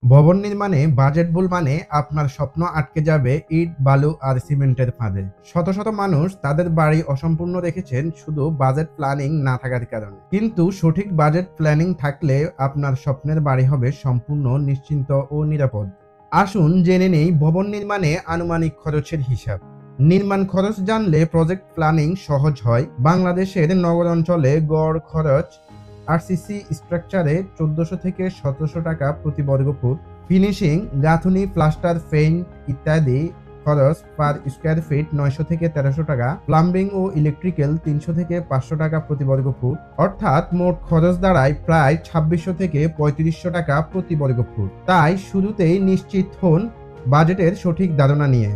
ভবন নির্মাণে বাজেট ভুল মানে আপনার স্বপ্ন আটকে যাবে ইট, বালু আর সিমেন্টের ফাঁদে। শত শত মানুষ তাদের বাড়ি অসম্পূর্ণ রেখেছেন শুধু বাজেট প্ল্যানিং না থাকার কারণে। কিন্তু সঠিক বাজেট প্ল্যানিং থাকলে আপনার স্বপ্নের বাড়ি হবে সম্পূর্ণ নিশ্চিন্ত ও নিরাপদ। আসুন জেনে নেই ভবন নির্মাণে আনুমানিক খরচের হিসাব। নির্মাণ খরচ জানলে প্রজেক্ট প্ল্যানিং সহজ হয়। বাংলাদেশের নগর অঞ্চলে গড় খরচ আরসিসি স্ট্রাকচারে ১৪০০ থেকে ১৭০০ টাকা প্রতি বর্গফুট। ফিনিশিং, গাঁথুনি, প্লাস্টার, পেইন্ট ইত্যাদি খরচ পার স্কোয়ার ফিট ৯০০ থেকে ১৩০০ টাকা। প্লাম্বিং ও ইলেকট্রিক্যাল ৩০০ থেকে ৫০০ টাকা প্রতি বর্গফুট। অর্থাৎ মোট খরচ দাঁড়ায় প্রায় ২৬০০ থেকে ৩৫০০ টাকা প্রতি বর্গফুট। তাই শুরুতেই নিশ্চিত হন বাজেটের সঠিক ধারণা নিয়ে।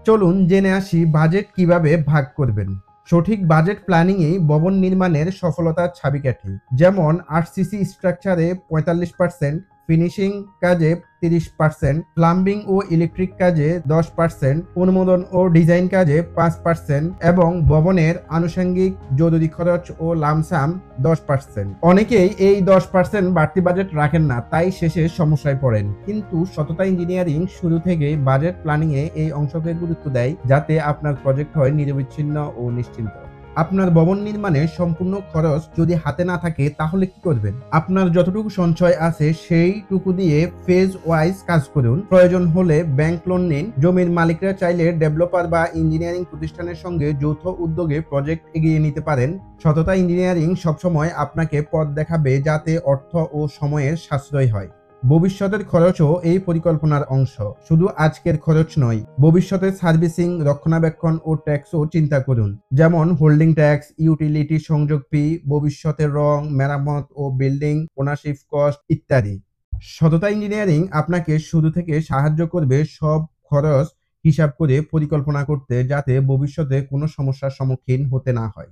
চলুন জেনে আসি বাজেট কিভাবে ভাগ করবেন। সঠিক বাজেট প্ল্যানিংই ভবন নির্মাণের সফলতার চাবিকাঠি। যেমন আরসিসি স্ট্রাকচারে ৪৫%, ফিনিশিং কাজে ৩০%, প্লাম্বিং ও ইলেকট্রিক কাজে ১০%, অনুমোদন ও ডিজাইন কাজে ৫% এবং ভবনের আনুষঙ্গিক জরুরি খরচ ও লামসাম ১০%। অনেকেই এই ১০% বাড়তি বাজেট রাখেন না, তাই শেষে সমস্যায় পড়েন। কিন্তু সততা ইঞ্জিনিয়ারিং শুরু থেকে বাজেট প্ল্যানিং এ এই অংশকে গুরুত্ব দেয়, যাতে আপনার প্রজেক্ট হয় নিরবিচ্ছিন্ন ও নিশ্চিন্ত। আপনার ভবন নির্মাণের সম্পূর্ণ খরচ যদি হাতে না থাকে তাহলে কি করবেন? আপনার যতটুকু সঞ্চয় আছে সেইটুকু দিয়ে ফেজ ওয়াইজ কাজ করুন। প্রয়োজন হলে ব্যাংক লোন নিন। জমির মালিকরা চাইলে ডেভেলপার বা ইঞ্জিনিয়ারিং প্রতিষ্ঠানের সঙ্গে যৌথ উদ্যোগে প্রজেক্ট এগিয়ে নিতে পারেন। সততা ইঞ্জিনিয়ারিং সবসময় আপনাকে পথ দেখাবে, যাতে অর্থ ও সময়ের সাশ্রয় হয়। ভবিষ্যতের খরচও এই পরিকল্পনার অংশ। শুধু আজকের খরচ নয়, ভবিষ্যতের সার্ভিসিং, রক্ষণাবেক্ষণ ও ট্যাক্সও চিন্তা করুন। যেমন হোল্ডিং ট্যাক্স, ইউটিলিটি সংযোগ ফি, ভবিষ্যতের রং, মেরামত ও বিল্ডিং ওনারশিপ কস্ট ইত্যাদি। সততা ইঞ্জিনিয়ারিং আপনাকে শুরু থেকে সাহায্য করবে সব খরচ হিসাব করে পরিকল্পনা করতে, যাতে ভবিষ্যতে কোনো সমস্যার সম্মুখীন হতে না হয়।